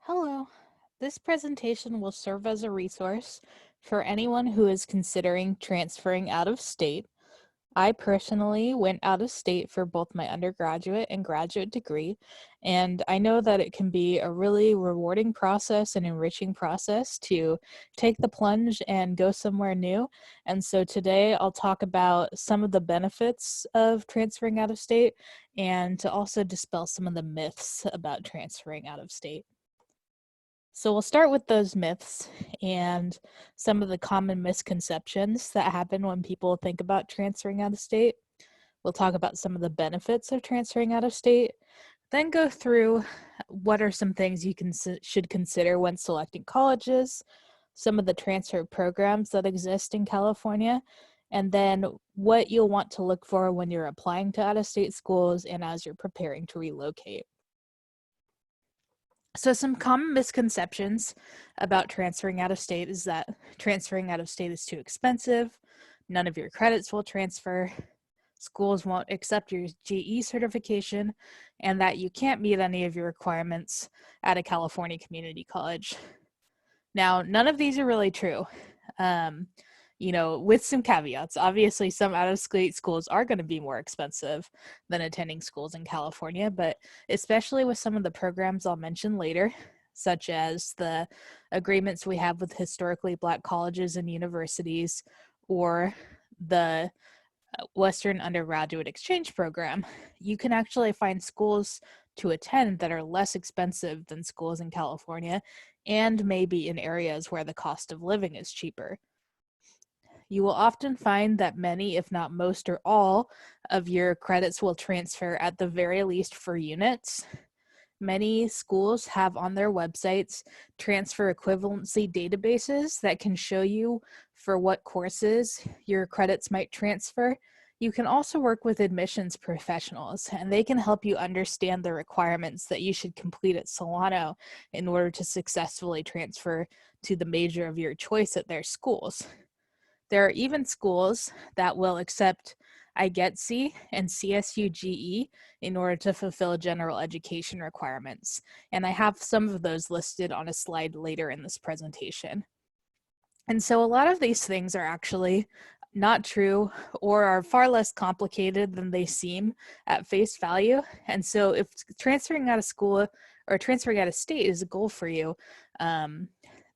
Hello. This presentation will serve as a resource for anyone who is considering transferring out of state. I personally went out of state for both my undergraduate and graduate degree, and I know that it can be a really rewarding process and enriching process to take the plunge and go somewhere new. And so today I'll talk about some of the benefits of transferring out of state and to also dispel some of the myths about transferring out of state. So we'll start with those myths and some of the common misconceptions that happen when people think about transferring out of state. We'll talk about some of the benefits of transferring out of state, then go through what are some things you should consider when selecting colleges, some of the transfer programs that exist in California, and then what you'll want to look for when you're applying to out-of-state schools and as you're preparing to relocate. So some common misconceptions about transferring out of state is that transferring out of state is too expensive, none of your credits will transfer, schools won't accept your GE certification, and that you can't meet any of your requirements at a California community college. Now, none of these are really true. With some caveats. Obviously, some out-of-state schools are going to be more expensive than attending schools in California, but especially with some of the programs I'll mention later, such as the agreements we have with historically Black colleges and universities, or the Western Undergraduate Exchange Program, you can actually find schools to attend that are less expensive than schools in California and maybe in areas where the cost of living is cheaper. You will often find that many, if not most or all, of your credits will transfer at the very least for units. Many schools have on their websites transfer equivalency databases that can show you for what courses your credits might transfer. You can also work with admissions professionals, and they can help you understand the requirements that you should complete at Solano in order to successfully transfer to the major of your choice at their schools. There are even schools that will accept IGETC and CSUGE in order to fulfill general education requirements. And I have some of those listed on a slide later in this presentation. And so a lot of these things are actually not true or are far less complicated than they seem at face value. And so if transferring out of school or transferring out of state is a goal for you,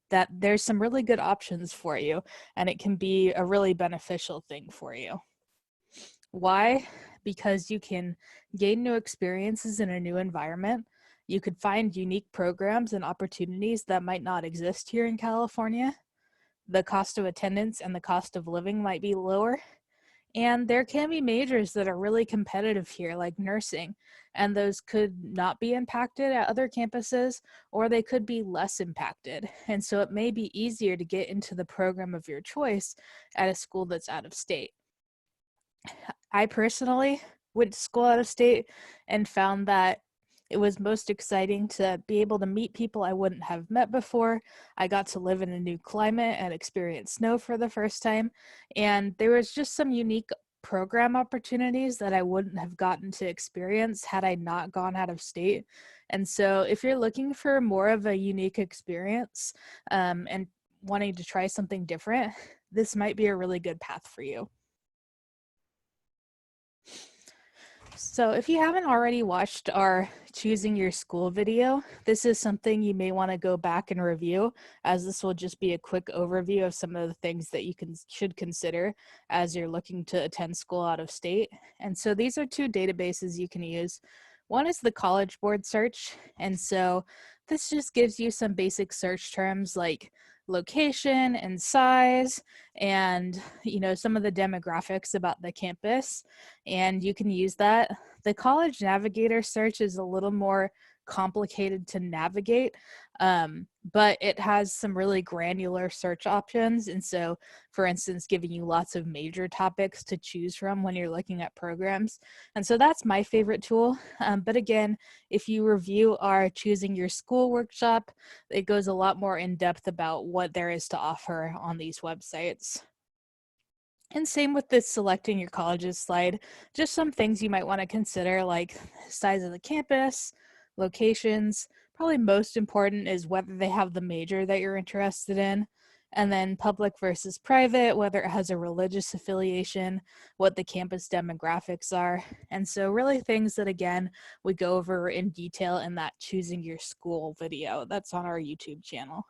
that there's some really good options for you, and it can be a really beneficial thing for you. Why? Because you can gain new experiences in a new environment. You could find unique programs and opportunities that might not exist here in California. The cost of attendance and the cost of living might be lower. And there can be majors that are really competitive here, like nursing, and those could not be impacted at other campuses, or they could be less impacted. And so it may be easier to get into the program of your choice at a school that's out of state. I personally went to school out of state and found that it was most exciting to be able to meet people I wouldn't have met before. I got to live in a new climate and experience snow for the first time. And there was just some unique program opportunities that I wouldn't have gotten to experience had I not gone out of state. And so if you're looking for more of a unique experience and wanting to try something different, this might be a really good path for you. So if you haven't already watched our choosing your school video, this is something you may want to go back and review, as this will just be a quick overview of some of the things that you should consider as you're looking to attend school out of state. And so these are two databases you can use. One is the College Board search, and so this just gives you some basic search terms like location and size and some of the demographics about the campus, and you can use that. The College Navigator search is a little more complicated to navigate, but it has some really granular search options, and so for instance giving you lots of major topics to choose from when you're looking at programs. And so that's my favorite tool, but again, if you review our choosing your school workshop, it goes a lot more in depth about what there is to offer on these websites. And same with this selecting your colleges slide, just some things you might want to consider, like size of the campus, locations, Probably most important is whether they have the major that you're interested in, and then public versus private, whether it has a religious affiliation, what the campus demographics are. And so really things that, again, we go over in detail in that choosing your school video that's on our YouTube channel.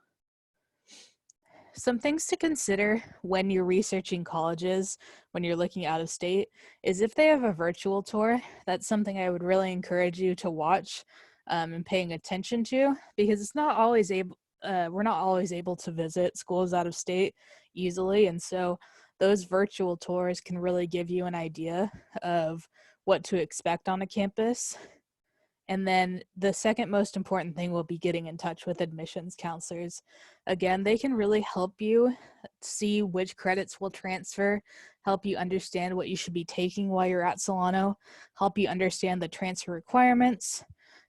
Some things to consider when you're researching colleges, when you're looking out of state, is if they have a virtual tour. That's something I would really encourage you to watch and paying attention to, because it's not always able. We're not always able to visit schools out of state easily, and so those virtual tours can really give you an idea of what to expect on a campus. And then the second most important thing will be getting in touch with admissions counselors. Again, they can really help you see which credits will transfer, help you understand what you should be taking while you're at Solano, help you understand the transfer requirements.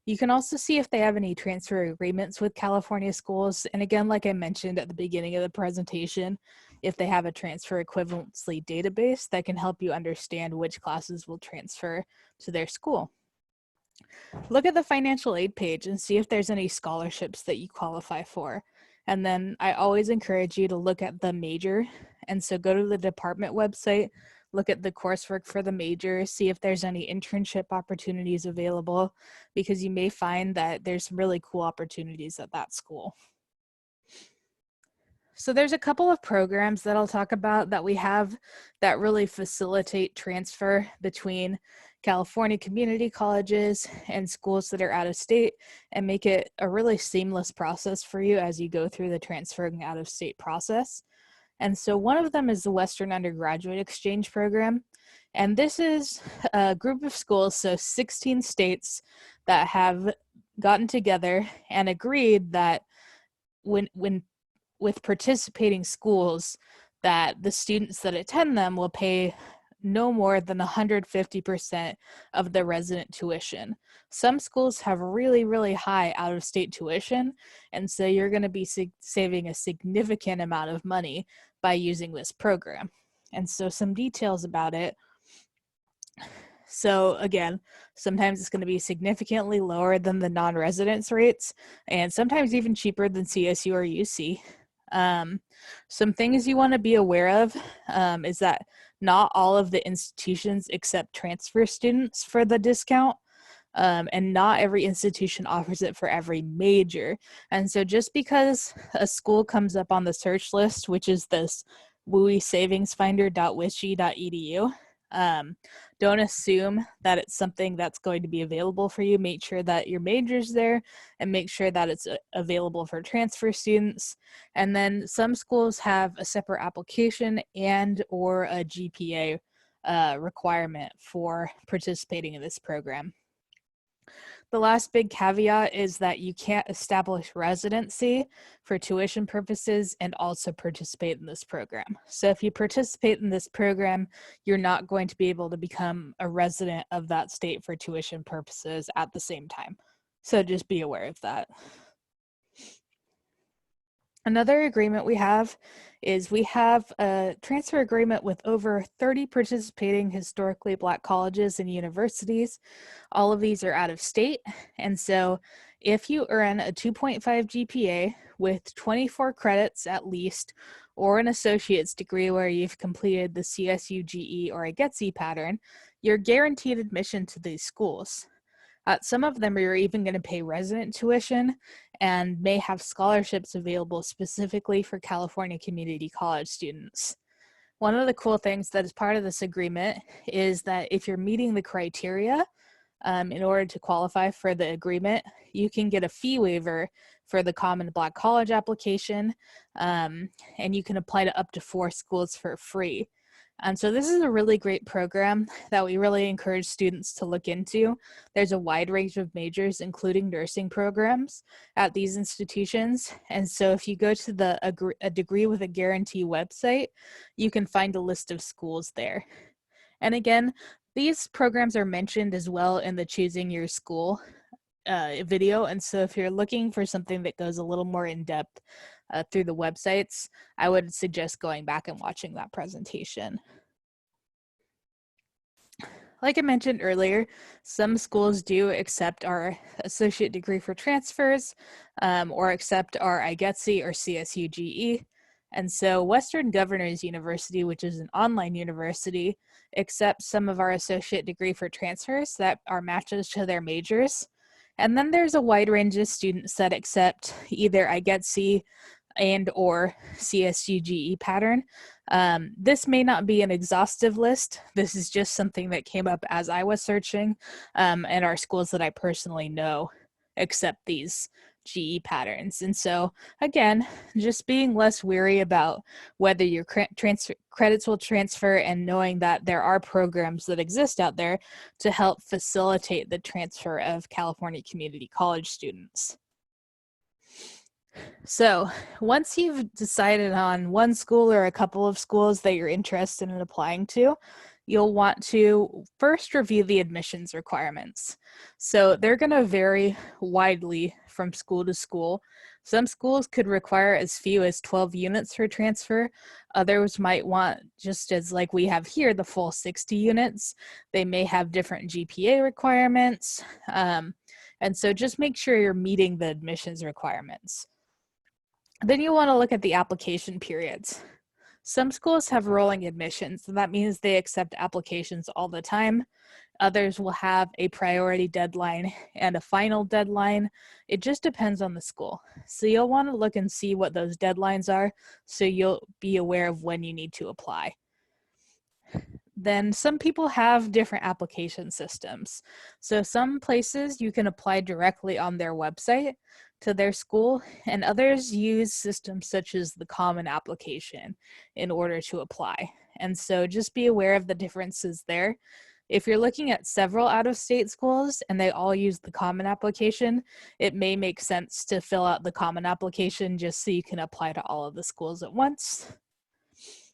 You can also see if they have any transfer agreements with California schools. And again, like I mentioned at the beginning of the presentation, if they have a transfer equivalency database that can help you understand which classes will transfer to their school. Look at the financial aid page and see if there's any scholarships that you qualify for. And then I always encourage you to look at the major. And so go to the department website, look at the coursework for the major, see if there's any internship opportunities available, because you may find that there's some really cool opportunities at that school. So there's a couple of programs that I'll talk about that we have that really facilitate transfer between California community colleges and schools that are out of state and make it a really seamless process for you as you go through the transferring out of state process. And so one of them is the Western Undergraduate Exchange Program. And this is a group of schools, so 16 states that have gotten together and agreed that when with participating schools, that the students that attend them will pay no more than 150% of the resident tuition. Some schools have really, really high out-of-state tuition, and so you're going to be saving a significant amount of money by using this program. And so some details about it. So again, sometimes it's going to be significantly lower than the non-residence rates, and sometimes even cheaper than CSU or UC. Some things you want to be aware of is that not all of the institutions accept transfer students for the discount, and not every institution offers it for every major. And so just because a school comes up on the search list, which is this WUISavingsFinder.wisg.edu, don't assume that it's something that's going to be available for you. Make sure that your major's there and make sure that it's available for transfer students. And then some schools have a separate application and or a GPA requirement for participating in this program. The last big caveat is that you can't establish residency for tuition purposes and also participate in this program. So if you participate in this program, you're not going to be able to become a resident of that state for tuition purposes at the same time. So just be aware of that. Another agreement we have is we have a transfer agreement with over 30 participating historically Black colleges and universities. All of these are out of state. And so if you earn a 2.5 GPA with 24 credits at least, or an associate's degree where you've completed the CSU, GE, or a GETSE pattern, you're guaranteed admission to these schools. Some of them are even going to pay resident tuition and may have scholarships available specifically for California community college students. One of the cool things that is part of this agreement is that if you're meeting the criteria in order to qualify for the agreement, you can get a fee waiver for the Common Black College application, and you can apply to up to 4 schools for free. And so this is a really great program that we really encourage students to look into. There's a wide range of majors, including nursing programs at these institutions. And so if you go to the A Degree with a Guarantee website, you can find a list of schools there. And again, these programs are mentioned as well in the Choosing Your School video. And so if you're looking for something that goes a little more in depth through the websites, I would suggest going back and watching that presentation. Like I mentioned earlier, some schools do accept our associate degree for transfers or accept our IGETC or CSUGE. And so Western Governors University, which is an online university, accepts some of our associate degree for transfers that are matches to their majors. And then there's a wide range of students that accept either IGETC and or CSUGE pattern. This may not be an exhaustive list. This is just something that came up as I was searching, and our schools that I personally know accept these GE patterns. And so again, just being less weary about whether your credits will transfer and knowing that there are programs that exist out there to help facilitate the transfer of California community college students. So once you've decided on one school or a couple of schools that you're interested in applying to, you'll want to first review the admissions requirements. So they're going to vary widely from school to school. Some schools could require as few as 12 units for transfer. Others might want, just as like we have here, the full 60 units. They may have different GPA requirements. And so just make sure you're meeting the admissions requirements. Then you want to look at the application periods. Some schools have rolling admissions, and that means they accept applications all the time. Others will have a priority deadline and a final deadline. It just depends on the school. So you'll want to look and see what those deadlines are so you'll be aware of when you need to apply. Then some people have different application systems. So some places you can apply directly on their website to their school, and others use systems such as the Common Application in order to apply. And so just be aware of the differences there. If you're looking at several out-of-state schools and they all use the Common Application, it may make sense to fill out the Common Application just so you can apply to all of the schools at once.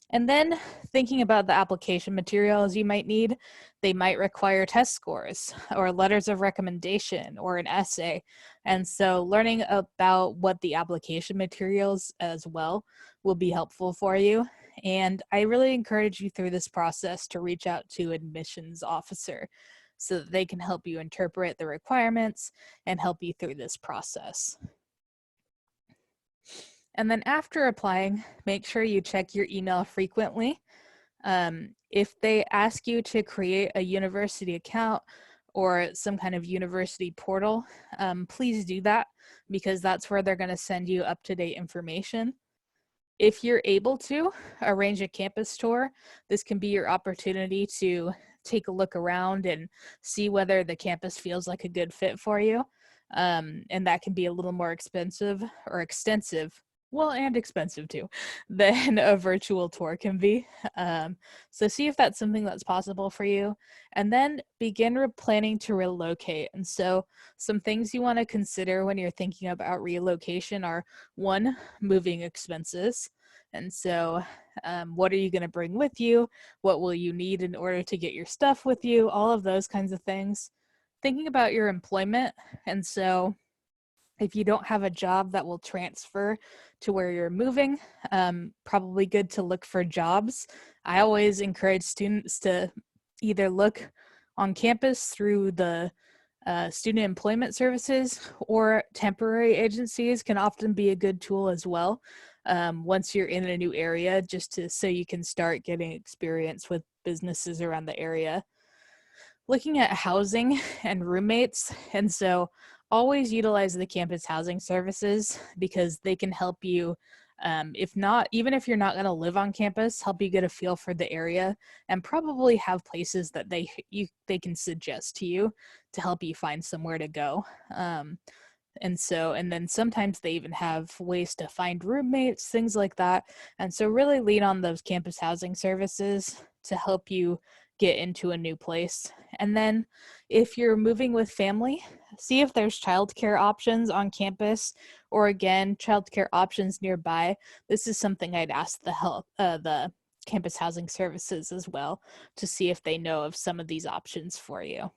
And then thinking about the application materials you might need, they might require test scores or letters of recommendation or an essay. And so learning about what the application materials as well will be helpful for you. And I really encourage you through this process to reach out to admissions officer so that they can help you interpret the requirements and help you through this process. And then after applying, make sure you check your email frequently. If they ask you to create a university account or some kind of university portal, please do that because that's where they're going to send you up-to-date information. If you're able to arrange a campus tour, this can be your opportunity to take a look around and see whether the campus feels like a good fit for you. And that can be a little more expensive or extensive, well, and expensive too, than a virtual tour can be. So see if that's something that's possible for you, and then begin planning to relocate. And so some things you want to consider when you're thinking about relocation are, one, moving expenses. And so what are you going to bring with you? What will you need in order to get your stuff with you? All of those kinds of things. Thinking about your employment. And so if you don't have a job that will transfer to where you're moving, probably good to look for jobs. I always encourage students to either look on campus through the student employment services, or temporary agencies can often be a good tool as well once you're in a new area, just so you can start getting experience with businesses around the area. Looking at housing and roommates, and so always utilize the campus housing services because they can help you, even if you're not going to live on campus, help you get a feel for the area and probably have places that they can suggest to you to help you find somewhere to go. And then sometimes they even have ways to find roommates, things like that. And so really lean on those campus housing services to help you get into a new place. And then if you're moving with family, see if there's childcare options on campus, or again, childcare options nearby. This is something I'd ask the campus housing services as well to see if they know of some of these options for you.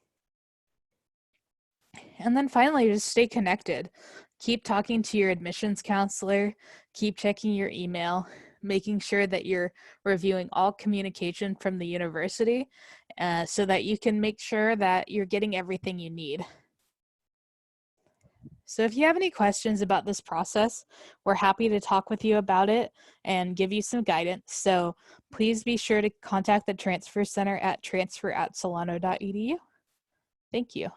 And then finally, just stay connected. Keep talking to your admissions counselor, keep checking your email, making sure that you're reviewing all communication from the university so that you can make sure that you're getting everything you need. So if you have any questions about this process, we're happy to talk with you about it and give you some guidance. So please be sure to contact the Transfer Center at transfer@solano.edu. Thank you.